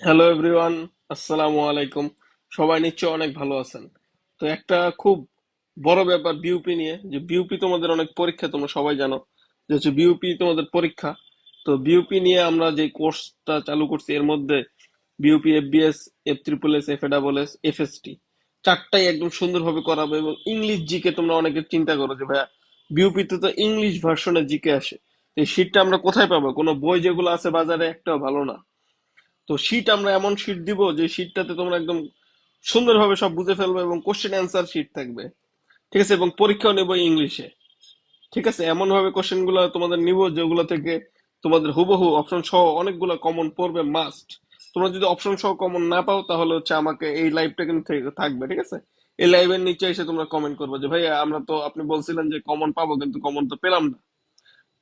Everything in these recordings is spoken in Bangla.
হ্যালো এভরিওয়ান, আসসালামু আলাইকুম। সবাই নিশ্চয় অনেক ভালো আছেন। তো একটা খুব বড় ব্যাপার বিউপি নিয়ে, যে বিউপি তোমাদের অনেক পরীক্ষা, তোমরা সবাই জানো যে হচ্ছে বিউপি তোমাদের পরীক্ষা। তো বিউপি নিয়ে আমরা যে কোর্সটা চালু করছি এর মধ্যে BUP, FBS, F SSS, FASS, FST চারটাই একদম সুন্দরভাবে করাবো। এবং ইংলিশ জিকে তোমরা অনেকে চিন্তা করো যে ভাইয়া বিউপিতে তো ইংলিশ ভার্সনে জিকে আসে, তো এই শীটটা আমরা কোথায় পাবো? কোনো বই যেগুলো আছে বাজারে একটাও ভালো না। তো শীট আমরা এমন শীট দিব যে শীটটাতে তোমরা একদম সুন্দরভাবে সব বুঝে ফেলবে এবং কোশ্চেন অ্যান্সার শীট থাকবে, ঠিক আছে? এবং পরীক্ষাও নেবো ইংলিশে, ঠিক আছে? এমন ভাবে কোশ্চেন গুলো তোমাদের নিব যেগুলো থেকে তোমাদের হুবহু অপশন সহ অনেকগুলো কমন পড়বে মাস্ট। তোমরা যদি অপশন সহ কমন না পাও তাহলে হচ্ছে আমাকে এই লাইভটা কিন্তু থাকবে, ঠিক আছে? এই লাইভের নিচে এসে তোমরা কমেন্ট করবে যে ভাই আমরা তো, আপনি বলছিলেন যে কমন পাবো কিন্তু কমন তো পেলাম না,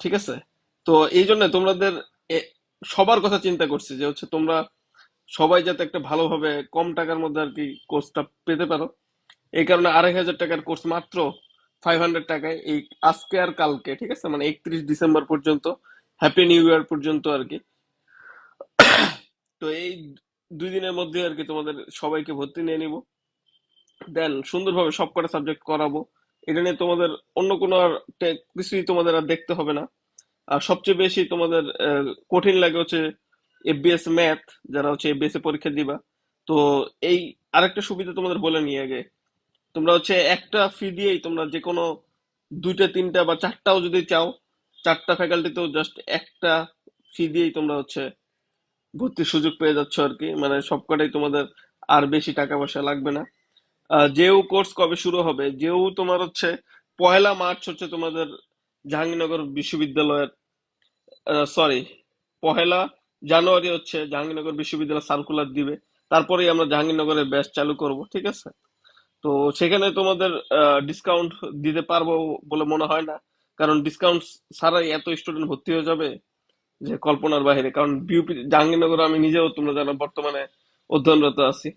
ঠিক আছে? তো এই জন্য তোমাদের এ- সবার কথা চিন্তা করছি যে হচ্ছে তোমরা সবাই যাতে একটা ভালোভাবে কম টাকার মধ্যে আর কি কোর্সটা পেতে পারো। এই কারণে 2,500 টাকার কোর্স মাত্র 500 টাকায়, এই আজকে আর কালকে, ঠিক আছে? মানে 31 ডিসেম্বর পর্যন্ত, হ্যাপি নিউ ইয়ার পর্যন্ত আর কি। তো এই 2 দিনের মধ্যে আর কি তোমাদের সবাইকে ভর্তি নিয়ে নিব, দেন সুন্দরভাবে সব কটা সাবজেক্ট করাবো। এটা নিয়ে তোমাদের অন্য কোনো আর কিছুই তোমাদের আর দেখতে হবে না। আর সবচেয়ে বেশি তোমাদের কঠিন লাগে হচ্ছে এফবিএস ম্যাথ, যারা হচ্ছে এফবিএস এ পরীক্ষা দিবা। তো এই আরেকটা সুবিধা তোমাদের বলে নিয়ে আগে, তোমরা হচ্ছে একটা ফি দিয়েই তোমরা যে কোনো দুইটা তিনটা বা চারটাও যদি চাও, চারটা ফ্যাকাল্টিতেও জাস্ট একটা ফি দিয়েই তোমরা হচ্ছে ভর্তির সুযোগ পেয়ে যাচ্ছ আর কি। মানে সবকটাই তোমাদের আর বেশি টাকা পয়সা লাগবে না। যেও কোর্স কবে শুরু হবে, যেও তোমার হচ্ছে 1লা মার্চ হচ্ছে তোমাদের জাহাঙ্গীরনগর বিশ্ববিদ্যালয়ের, সরি, 1লা জানুয়ারি হচ্ছে জাহাঙ্গীরনগর বিশ্ববিদ্যালয় সার্কুলার দিবে। তারপরেই আমরা জাহাঙ্গীরনগরের ব্যাচ চালু করব, ঠিক আছে? তো সেখানে তোমাদের ডিসকাউন্ট দিতে পারবো বলে মনে হয় না, কারণ ডিসকাউন্ট ছাড়াই এত স্টুডেন্ট ভর্তি হয়ে যাবে যে কল্পনার বাইরে। কারণ বিউপি জাহাঙ্গীরনগরে আমি নিজেও, তোমরা জানো, বর্তমানে অধ্যয়নরত আছি,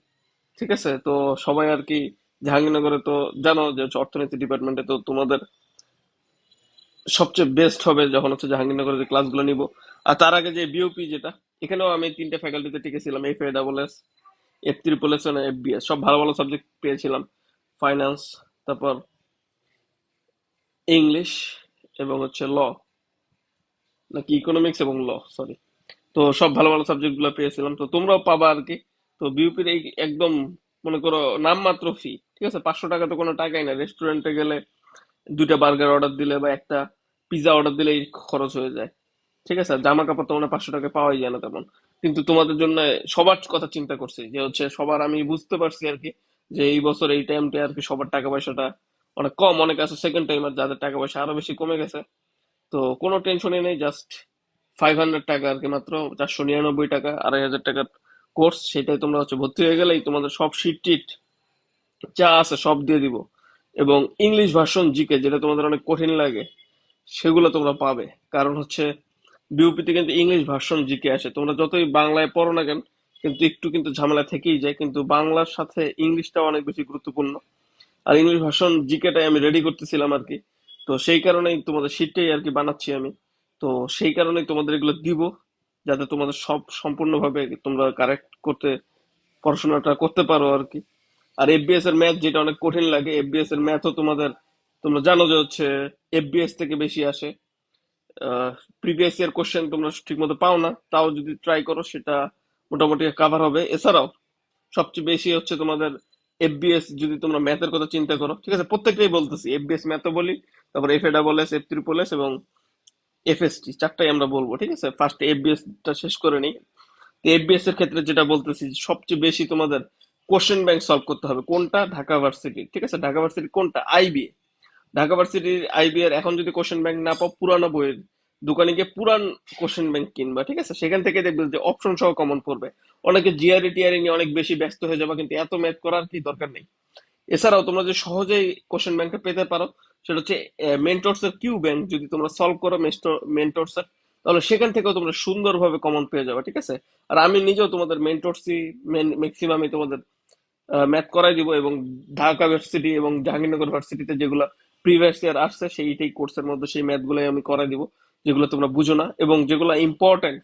ঠিক আছে? তো সবাই আর কি জাহাঙ্গীরনগরে তো জানো যে হচ্ছে অর্থনীতি ডিপার্টমেন্টে, তো তোমাদের সবচেয়ে বেস্ট হবে যখন হচ্ছে জাহাঙ্গীরনগরের যে ক্লাসগুলো নিব। আর তার আগে যে বিওপি যেটা, এখানেও আমি তিনটা ফ্যাকাল্টিতে টিকেছিলাম, FASS, F SSS, FBS, সব ভালো ভালো সাবজেক্ট পেয়েছিলাম। ফাইন্যান্স, তারপর ইংলিশ, এবং হচ্ছে ল, নাকি ইকোনমিক্স এবং ল, সরি। তো সব ভালো ভালো সাবজেক্ট গুলো পেয়েছিলাম, তো তোমরাও পাবা আর কি। তো বিউপির এই একদম মনে করো নামমাত্র ফি, ঠিক আছে? 500 টাকা তো কোনো টাকাই না। রেস্টুরেন্টে গেলে দুইটা বার্গার অর্ডার দিলে বা একটা পিৎজা অর্ডার দিলেই খরচ হয়ে যায়, ঠিক আছে? আর জামা কাপড় তো মানে 500 টাকা পাওয়াই যায় না তেমন। কিন্তু তোমাদের জন্য সবার কথা চিন্তা করছি যে হচ্ছে সবার, আমি বুঝতে পারছি আর কি যে এই বছর এই টাইমটা আর কি সবার টাকা পয়সাটা অনেক কম, অনেক আছে সেকেন্ড টাইমার যাদের টাকা পয়সা আরো বেশি কমে গেছে। তো কোনো টেনশনই নেই, জাস্ট 500 টাকা আর কি, মাত্র 499 টাকা, 2,500 টাকার কোর্স। সেটাই তোমরা হচ্ছে ভর্তি হয়ে গেলেই তোমাদের সব শিট টিট যা আছে সব দিয়ে দিব। এবং ইংলিশ ভার্সন জিকে, যেটা তোমাদের অনেক কঠিন লাগে, সেগুলো তোমরা পাবে। কারণ হচ্ছে বিউপিতে কিন্তু ইংলিশ ভার্সন জিকে আসে, তোমরা যতই বাংলায় পড়ো না কেন কিন্তু একটু কিন্তু ঝামেলা থেকেই যায়, কিন্তু বাংলার সাথে ইংলিশটা অনেক বেশি গুরুত্বপূর্ণ। আর ইংলিশ ভার্সন জিকেটাই আমি রেডি করতেছিলাম আর কি। তো সেই কারণেই তোমাদের শীটটাই আর কি বানাচ্ছি আমি। তো সেই কারণেই তোমাদের এগুলো দিব, যাতে তোমাদের সব সম্পূর্ণভাবে তোমরা কারেক্ট করতে, পড়াশোনাটা করতে পারো আর কি। আর এফবিএস এর ম্যাথ যেটা অনেক কঠিন লাগে, এফবিএস এর ম্যাথও তোমাদের, তোমরা জানো যে হচ্ছে এফবিএস থেকে বেশি আসে। প্রিভিয়াস ইয়ার কোশ্চেন তোমরা ঠিক মতো পাও না, তাও যদি ট্রাই করো সেটা মোটামুটি কাভার হবে। এছাড়াও সবচেয়ে বেশি হচ্ছে তোমাদের এফবিএস, যদি তোমরা ম্যাথের কথা চিন্তা করো, ঠিক আছে? প্রত্যেকটাই বলতেছি, এফবিএস ম্যাথও বলি, তারপর FASS, F SSS এবং FST, চারটাই আমরা বলবো, ঠিক আছে? ফার্স্ট এফবিএস টা শেষ করে নিই। এফবিএস এর ক্ষেত্রে যেটা বলতেছি, সবচেয়ে বেশি তোমাদের কোশ্চেন ব্যাংক সলভ করতে হবে। কোনটা? ঢাকা ভার্সিটি, ঠিক আছে? ঢাকা ভার্সিটি কোনটা? আইবিএ। ঢাকা ভার্সিটির আইবিএর এখন যদি কোশ্চেন ব্যাংক না পাও, পুরানো বইয়ের দোকানে গিয়ে পুরান কোশ্চেন ব্যাংক কিনবা, ঠিক আছে? সেখান থেকে দেখবে যে অপশন সহ কমন পড়বে। অনেকে জিআরই টিআরই নিয়ে অনেক বেশি ব্যস্ত হয়ে যাবে, কিন্তু এত ম্যাথ করার কি দরকার নেই। এছাড়াও তোমরা যে সহজেই কোশ্চেন ব্যাংকটা পেতে পারো, সেটা হচ্ছে মেন্টরস এর কিউ ব্যাংক। যদি তোমরা সলভ করো মেন্টরস এর, তাহলে সেখান থেকেও তোমরা সুন্দরভাবে কমন পেয়ে যাবে, ঠিক আছে? আর আমি নিজেও তোমাদের মেন্টরসই ম্যাক্সিমামই তোমাদের ম্যাথ করাই দিব। এবং ঢাকা ভার্সিটি এবং জাহাঙ্গীরনগর ভার্সিটিতে যেগুলো প্রিভিয়াস ইয়ার আসছে সেইটাই কোর্সের মধ্যে, সেই ম্যাথ গুলাই আমি করাই দিব, যেগুলো তোমরা বুঝো না এবং যেগুলো ইম্পর্টেন্ট,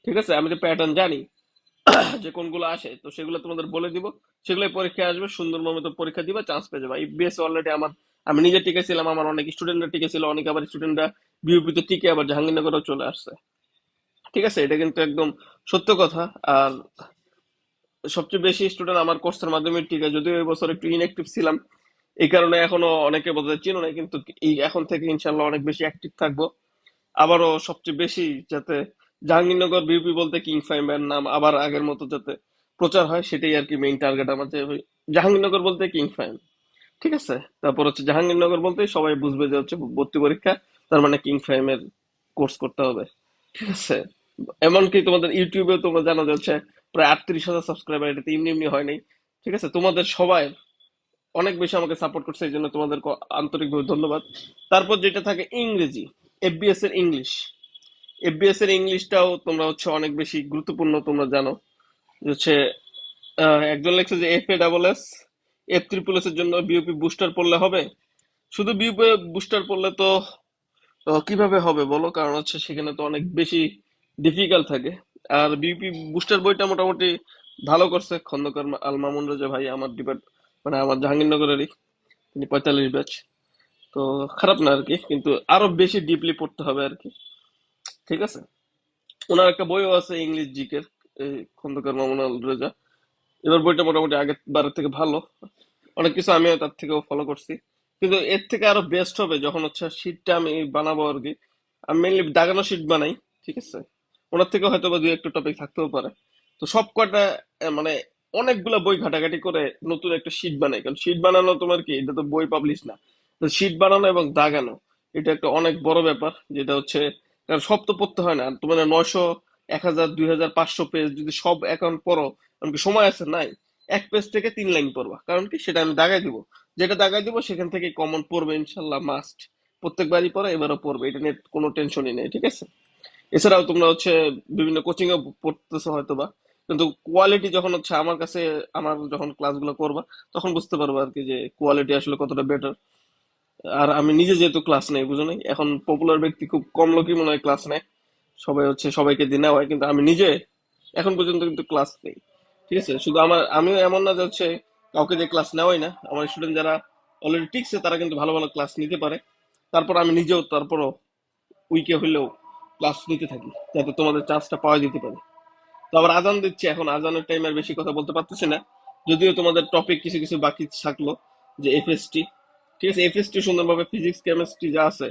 ঠিক আছে? আমি তো প্যাটার্ন জানি, যে কোনগুলো আসে, তো সেগুলো তোমাদের বলে দিব। সেগুলোই পরীক্ষায় আসবে, সুন্দর মতো পরীক্ষা দিবা, চান্স পেয়ে যাবে। ইবিএস অলরেডি আমার, আমি নিজে টিকেছিলাম, আমার অনেক স্টুডেন্টরা টিকেছিল, অনেক আবার স্টুডেন্টরা বিউপিতে টিকে আবার জাহাঙ্গীরনগরেও চলে আসছে। ঠিক আছে, এটা কিন্তু একদম সত্য কথা। আর সবচেয়ে বেশি স্টুডেন্ট আমার কোর্সের মাধ্যমে টিকে, যদিও এই বছর একটু ইনঅ্যাক্টিভ ছিলাম, এই কারণে এখনো অনেকে বোধহয় চিনো নাই, কিন্তু এই এখন থেকে ইনশাল্লাহ অনেক বেশি অ্যাক্টিভ থাকবো। আবারও সবচেয়ে বেশি যাতে জাহাঙ্গীরনগর বিউপি বলতে কিং ফাইমের নাম আবার আগের মতো যাতে প্রচার হয়, সেটাই আর কি মেইন টার্গেট আমার, যে জাহাঙ্গীরনগর বলতে কিং ফাইম। ঠিক আছে, তারপর হচ্ছে জাহাঙ্গীরনগর বলতেই সবাই বুঝবে যে হচ্ছে ভর্তি পরীক্ষা, তার মানে কিং ফাইমের কোর্স করতে হবে। ঠিক আছে, এমনকি তোমাদের ইউটিউবেও তোমরা জানো যে হচ্ছে প্রায় 38,000 সাবস্ক্রাইবার, এটাতে এমনি এমনি হয় নাই। ঠিক আছে, তোমাদের সবাই অনেক বেশি আমাকে সাপোর্ট করছে, এই জন্য তোমাদের আন্তরিকভাবে ধন্যবাদ। তারপর যেটা থাকে ইংরেজি, এফবিএস এর ইংলিশ। এফবিএস এর ইংলিশটাও তোমরা হচ্ছে অনেক বেশি গুরুত্বপূর্ণ, তোমরা জানো যে হচ্ছে একজন লেখছে যে FASS F SSS এর জন্য বিউপি বুস্টার পড়লে হবে। শুধু বিউপি বুস্টার পড়লে তো কিভাবে হবে বলো, কারণ হচ্ছে সেখানে তো অনেক বেশি ডিফিকাল্ট থাকে। আর বিউপি বুস্টার বইটা মোটামুটি ভালো করছে খন্দকার আল মামুন রাজা ভাই, আমার মানে আমার জাহাঙ্গীরনগরেরই, তিনি 45 ব্যাচ। তো খারাপ না আর কি, কিন্তু আরো বেশি ডিপলি পড়তে হবে আর কি। ঠিক আছে, ওনার একটা বইও আছে ইংলিশ জিকে, এই খন্দকার মামুন আল রেজা। এবার বইটা মোটামুটি আগের বারের থেকে ভালো, অনেক কিছু আমিও তার থেকেও ফলো করছি। কিন্তু এর থেকে আরো বেস্ট হবে যখন হচ্ছে শীটটা আমি বানাবো আর কি। আমি মেনলি দাগানো শীট বানাই। ঠিক আছে, ওনার থেকে হয়তো বা দুই একটা টপিক থাকতেও পারে। তো সব কটা মানে অনেকগুলা বই ঘাটাঘাটি করে নতুন একটা শীট বানাই, কারণ শীট বানানো তোমার কি, এটা তো বই পাবলিশ না। তো শীট বানানো এবং দাগানো এটা একটা অনেক বড় ব্যাপার, যেটা হচ্ছে কারণ সব তো পড়তে হয় না। তোমার 900, 1000, 2500 পেজ যদি সব অ্যাকাউন্ট পড়ো, এমনকি সময় আছে নাই, এক পেজ থেকে 3 লাইন পড়বা, কারণ কি সেটা আমি দাগাই দিব। যেটা দাগাই দিব সেখান থেকে কমন পড়বে ইনশাল্লাহ, মাস্ট। প্রত্যেকবারই পড়ে, এবারও পড়বে, এটা নিয়ে কোনো টেনশনই নেই। ঠিক আছে, এছাড়াও তোমরা হচ্ছে বিভিন্ন কোচিং এ পড়তেছো হয়তোবা, কিন্তু কোয়ালিটি যখন হচ্ছে আমার কাছে, আমার যখন ক্লাসগুলো করবা, তখন বুঝতে পারবো আর কি যে কোয়ালিটি আসলে কতটা বেটার। আর আমি নিজে যেহেতু ক্লাস নেই, বুঝো নাই, এখন পপুলার ব্যক্তি খুব কম লোকই মনে হয় ক্লাস নেয়, সবাই হচ্ছে সবাইকে দিয়ে নেওয়া হয়, কিন্তু আমি নিজে এখন পর্যন্ত কিন্তু ক্লাস নেই। ঠিক আছে, শুধু আমিও এমন না যে হচ্ছে কাউকে দিয়ে ক্লাস নেওয়াই না, আমার স্টুডেন্ট যারা অলরেডি টিকছে তারা কিন্তু ভালো ভালো ক্লাস নিতে পারে। তারপর আমি নিজেও তারপরও উইকে হইলেও ক্লাস নিতে থাকি, যাতে তোমাদের চান্সটা পাওয়া যেতে পারে। তো আবার আজান দিচ্ছে, এখন আজানের টাইম আর বেশি কথা বলতে পারতেছি না, যদিও তোমাদের টপিক কিছু কিছু বাকি থাকলো, যে FST। ঠিক আছে, FST সুন্দরভাবে ফিজিক্স কেমিস্ট্রি যা আছে,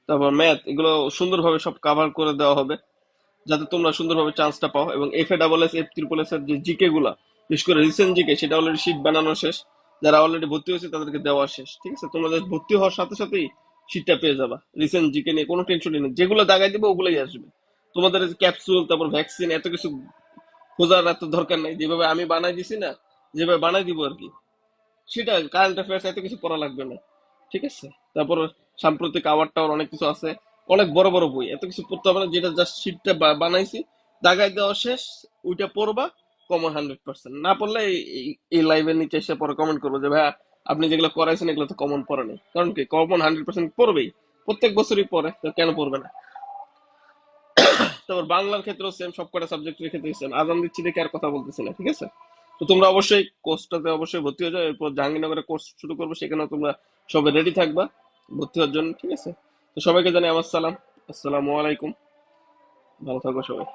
তারপর ম্যাথ, এগুলো সুন্দরভাবে সব কাভার করে দেওয়া হবে, যাতে তোমরা সুন্দরভাবে চান্সটা পাও। এবং FASS F SSS এর যে জিকে গুলা, বিশেষ করে রিসেন্ট জিকে, সেটা অলরেডি শীট বানানো শেষ। যারা অলরেডি ভর্তি হয়েছে তাদেরকে দেওয়া শেষ। ঠিক আছে, তোমরা just ভর্তি হওয়ার সাথে সাথেই শীটটা পেয়ে যাবা। রিসেন্ট জিকে নিয়ে কোনো টেনশনই নেই, যেগুলো দাগাই দিবে ওগুলোই আসবে। তোমাদের ক্যাপসুল, তারপর ভ্যাকসিন, এত কিছু খোঁজার এত দরকার নাই, যেভাবে আমি বানাই দিছি না, যেভাবে বানাই দিব আর কি, সেটা কারেন্ট অ্যাফেয়ার্স এত কিছু পড়া লাগবে না। ঠিক আছে, তারপর সাম্প্রতিক আওয়ার টাওয়ার অনেক কিছু আছে, অনেক বড় বড় বই, এত কিছু পড়তে হবে না, যেটা জাস্ট শীটটা বানাইছি, দাগাই দেওয়া শেষ, ওইটা পড়বা, কমন 100%। না পড়লে এই লাইভের নিচে এসে পরে কমেন্ট করবো যে ভাইয়া আপনি যেগুলো করাইছেন এগুলো তো কমন পড়ে নাই, কারণ কি কমন 100% পড়বেই, প্রত্যেক বছরই পড়ে, তো কেন পড়বে না। তারপর বাংলার ক্ষেত্রেও সেম, সবকটা সাবজেক্টের ক্ষেত্রে সেম। আজান দিচ্ছি দেখে আর কথা বলতেছি না। ঠিক আছে, তো তোমরা অবশ্যই কোর্সটাতে অবশ্যই ভর্তি হয়ে যাও, এরপর জাহাঙ্গীরনগরে কোর্স শুরু করবো, সেখানেও তোমরা সবাই রেডি থাকবা ভর্তি হওয়ার জন্য। ঠিক আছে, তো সবাইকে জানাই আমার সালাম, আসসালামু আলাইকুম, ভালো থাকো সবাই।